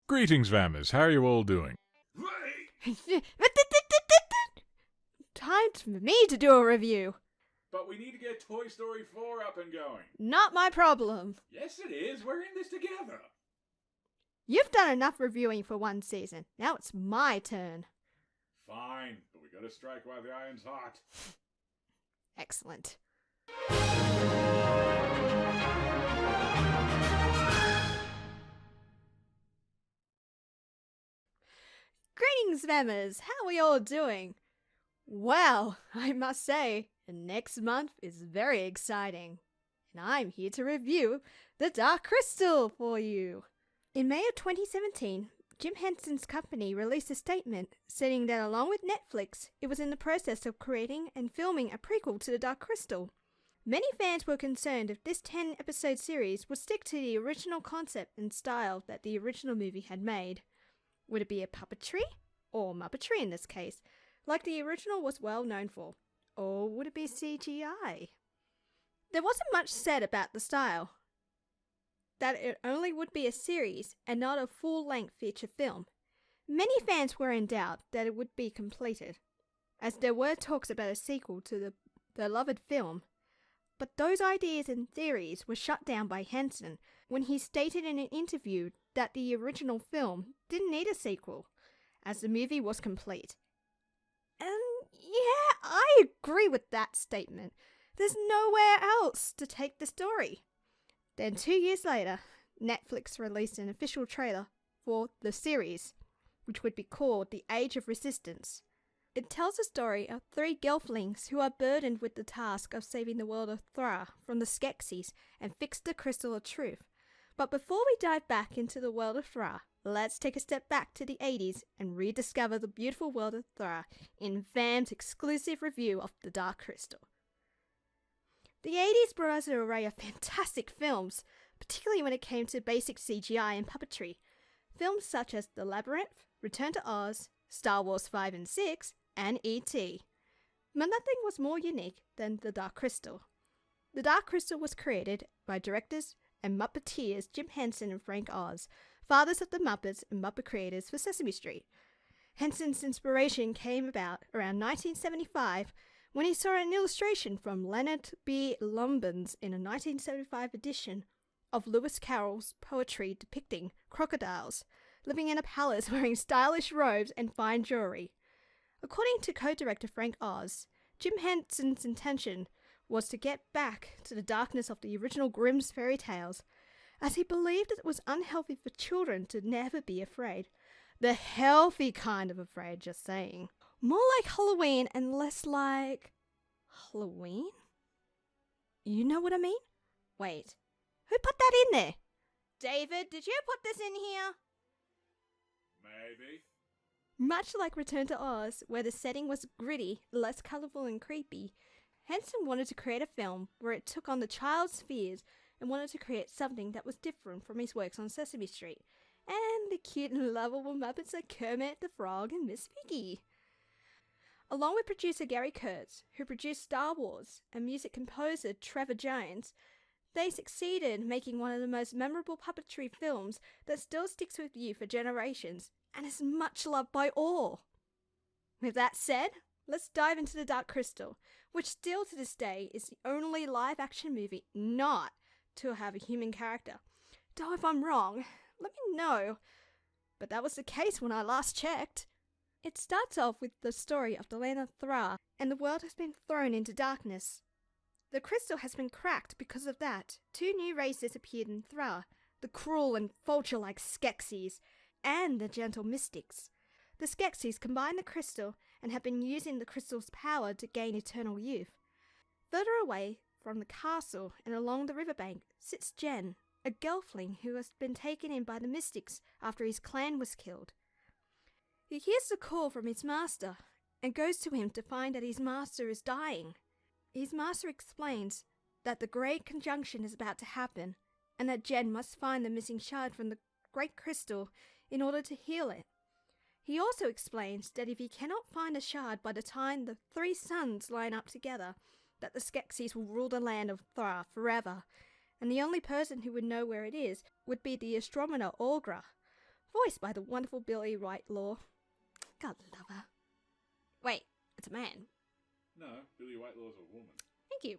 Greetings, Vammers. How are you all doing? Time for me to do a review. But we need to get Toy Story 4 up and going. Not my problem. Yes, it is. We're in this together. You've done enough reviewing for one season. Now it's my turn. Fine, but we gotta strike while the iron's hot. Excellent. Greetings, Vammers. How are we all doing? Well, I must say, next month is very exciting. And I'm here to review The Dark Crystal for you. In May of 2017, Jim Henson's company released a statement stating that along with Netflix, it was in the process of creating and filming a prequel to The Dark Crystal. Many fans were concerned if this 10-episode series would stick to the original concept and style that the original movie had made. Would it be a puppetry, or Muppetry in this case, like the original was well known for? Or would it be CGI? There wasn't much said about the style. That it only would be a series and not a full-length feature film. Many fans were in doubt that it would be completed, as there were talks about a sequel to the beloved film. But those ideas and theories were shut down by Henson when he stated in an interview that the original film didn't need a sequel, as the movie was complete. And yeah, I agree with that statement. There's nowhere else to take the story. Then 2 years later, Netflix released an official trailer for the series, which would be called The Age of Resistance. It tells the story of 3 gelflings who are burdened with the task of saving the world of Thra from the Skeksis and fix the Crystal of Truth. But before we dive back into the world of Thra, let's take a step back to the 80s and rediscover the beautiful world of Thra in VAM's exclusive review of The Dark Crystal. The 80s brought us an array of fantastic films, particularly when it came to basic CGI and puppetry. Films such as The Labyrinth, Return to Oz, Star Wars 5 and 6, and E.T. But nothing was more unique than The Dark Crystal. The Dark Crystal was created by directors and Muppeteers Jim Henson and Frank Oz, fathers of the Muppets and Muppet creators for Sesame Street. Henson's inspiration came about around 1975 when he saw an illustration from Leonard B. Lumbens in a 1975 edition of Lewis Carroll's poetry depicting crocodiles living in a palace wearing stylish robes and fine jewelry. According to co-director Frank Oz, Jim Henson's intention was to get back to the darkness of the original Grimm's fairy tales, as he believed it was unhealthy for children to never be afraid. The healthy kind of afraid, just saying. More like Halloween and less like... Halloween? You know what I mean? Wait, who put that in there? David, did you put this in here? Maybe. Much like Return to Oz, where the setting was gritty, less colourful and creepy, Henson wanted to create a film where it took on the child's fears and wanted to create something that was different from his works on Sesame Street, and the cute and lovable Muppets like Kermit the Frog and Miss Piggy. Along with producer Gary Kurtz, who produced Star Wars, and music composer Trevor Jones, they succeeded making one of the most memorable puppetry films that still sticks with you for generations and is much loved by all. With that said, let's dive into The Dark Crystal, which still to this day is the only live-action movie not to have a human character. Though if I'm wrong, let me know. But that was the case when I last checked. It starts off with the story of the land of Thra, and the world has been thrown into darkness. The crystal has been cracked because of that. 2 new races appeared in Thra, the cruel and vulture-like Skeksis, and the gentle mystics. The Skeksis combine the crystal and have been using the crystal's power to gain eternal youth. Further away from the castle and along the riverbank sits Jen, a gelfling who has been taken in by the mystics after his clan was killed. He hears the call from his master and goes to him to find that his master is dying. His master explains that the Great Conjunction is about to happen and that Jen must find the missing shard from the Great Crystal in order to heal it. He also explains that if he cannot find a shard by the time the 3 suns line up together, that the Skeksis will rule the land of Thra forever, and the only person who would know where it is would be the astronomer Orgra. voiced by the wonderful Billy Whitelaw. God love her. Wait, it's a man. No, Billy Whitelaw's a woman. Thank you.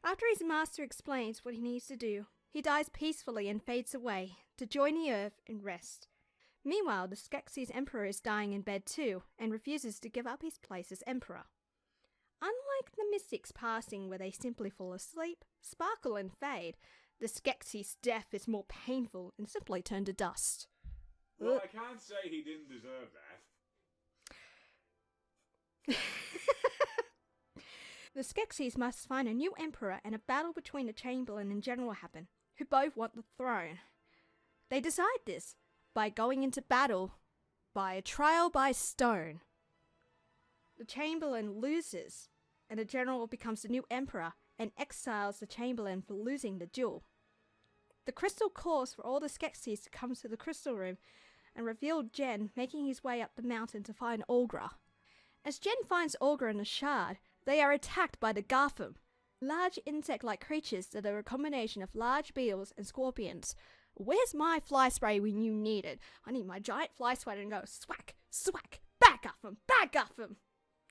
After his master explains what he needs to do, he dies peacefully and fades away to join the earth and rest. Meanwhile, the Skeksis Emperor is dying in bed too and refuses to give up his place as emperor. Unlike the Mystics passing where they simply fall asleep, sparkle and fade, the Skeksis' death is more painful and simply turn to dust. Well, I can't say he didn't deserve that. The Skeksis must find a new emperor, and a battle between the Chamberlain and General happen, who both want the throne. They decide this by going into battle by a trial by stone. The Chamberlain loses, and the General becomes the new emperor and exiles the Chamberlain for losing the duel. The crystal calls for all the Skeksis to come to the crystal room and reveal Jen making his way up the mountain to find Olgra. As Jen finds Olgra in the shard, they are attacked by the Gartham, large insect-like creatures that are a combination of large beetles and scorpions. Where's my fly spray when you need it? I need my giant fly swatter and go swack, swack, back off them, back off them.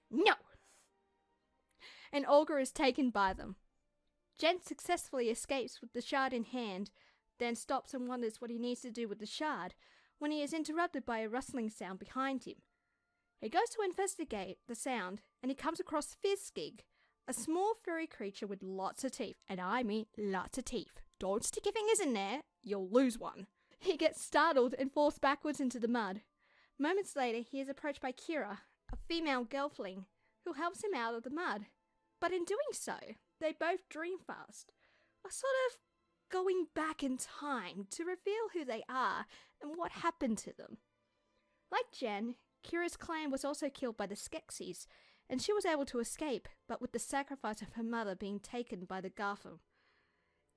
No! And Olga is taken by them. Jen successfully escapes with the shard in hand, then stops and wonders what he needs to do with the shard, when he is interrupted by a rustling sound behind him. He goes to investigate the sound, and he comes across Fizzgig, a small furry creature with lots of teeth, and I mean lots of teeth. Don't stick your fingers in there, you'll lose one. He gets startled and falls backwards into the mud. Moments later, he is approached by Kira, a female gelfling, who helps him out of the mud. But in doing so, they both dream fast, are sort of going back in time to reveal who they are and what happened to them. Like Jen, Kira's clan was also killed by the Skeksis, and she was able to escape, but with the sacrifice of her mother being taken by the Gartham.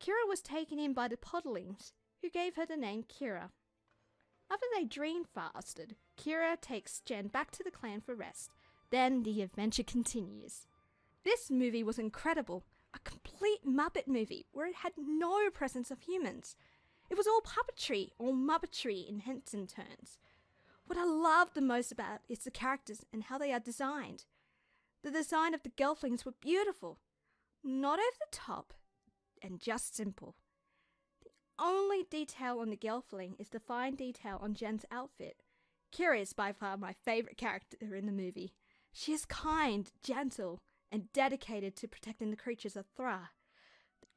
Kira was taken in by the Podlings, who gave her the name Kira. After they dream fasted, Kira takes Jen back to the clan for rest. Then the adventure continues. This movie was incredible, a complete Muppet movie where it had no presence of humans. It was all puppetry or muppetry in Henson terms. What I love the most about is the characters and how they are designed. The design of the gelflings were beautiful, not over the top, and just simple. The only detail on the gelfling is the fine detail on Jen's outfit. Kira is by far my favourite character in the movie. She is kind, gentle, and dedicated to protecting the creatures of Thra.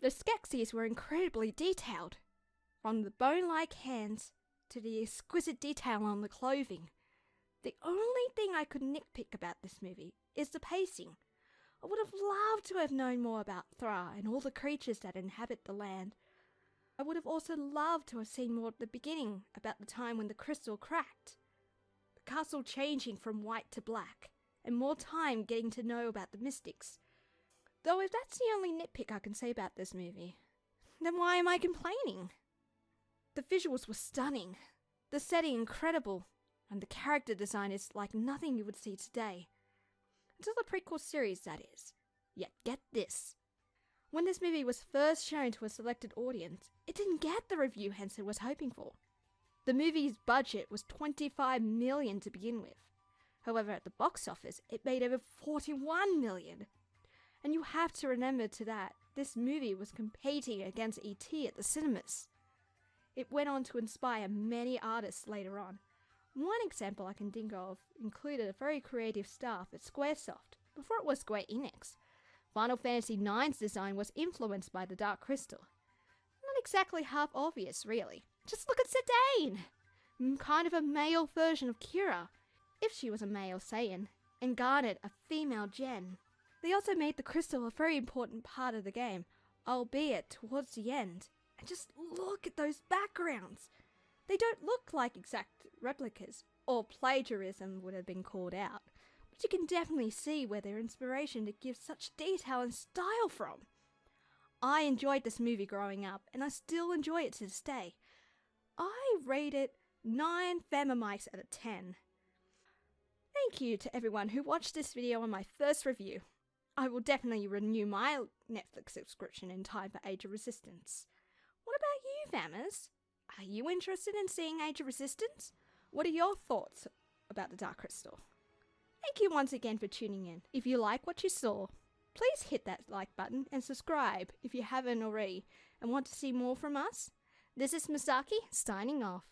The Skeksis were incredibly detailed, from the bone-like hands to the exquisite detail on the clothing. The only thing I could nitpick about this movie is the pacing. I would have loved to have known more about Thra and all the creatures that inhabit the land. I would have also loved to have seen more at the beginning about the time when the crystal cracked, the castle changing from white to black, and more time getting to know about the mystics. Though if that's the only nitpick I can say about this movie, then why am I complaining? The visuals were stunning, the setting incredible, and the character design is like nothing you would see today. Until the prequel series, that is. Yet get this. When this movie was first shown to a selected audience, it didn't get the review Henson was hoping for. The movie's budget was $25 million to begin with. However, at the box office, it made over $41 million. And you have to remember to that, this movie was competing against E.T. at the cinemas. It went on to inspire many artists later on. One example I can think of included a very creative staff at Squaresoft, before it was Square Enix. Final Fantasy IX's design was influenced by the Dark Crystal. Not exactly half obvious, really. Just look at Zidane! Kind of a male version of Kira, if she was a male Saiyan, and Garnet a female Jen. They also made the crystal a very important part of the game, albeit towards the end. And just look at those backgrounds! They don't look like exact replicas, or plagiarism would have been called out, but you can definitely see where their inspiration to give such detail and style from. I enjoyed this movie growing up, and I still enjoy it to this day. I rate it 9 Famamics out of 10. Thank you to everyone who watched this video on my first review. I will definitely renew my Netflix subscription in time for Age of Resistance. What about you, Fammers? Are you interested in seeing Age of Resistance? What are your thoughts about the Dark Crystal? Thank you once again for tuning in. If you like what you saw, please hit that like button and subscribe if you haven't already and want to see more from us. This is Misaki signing off.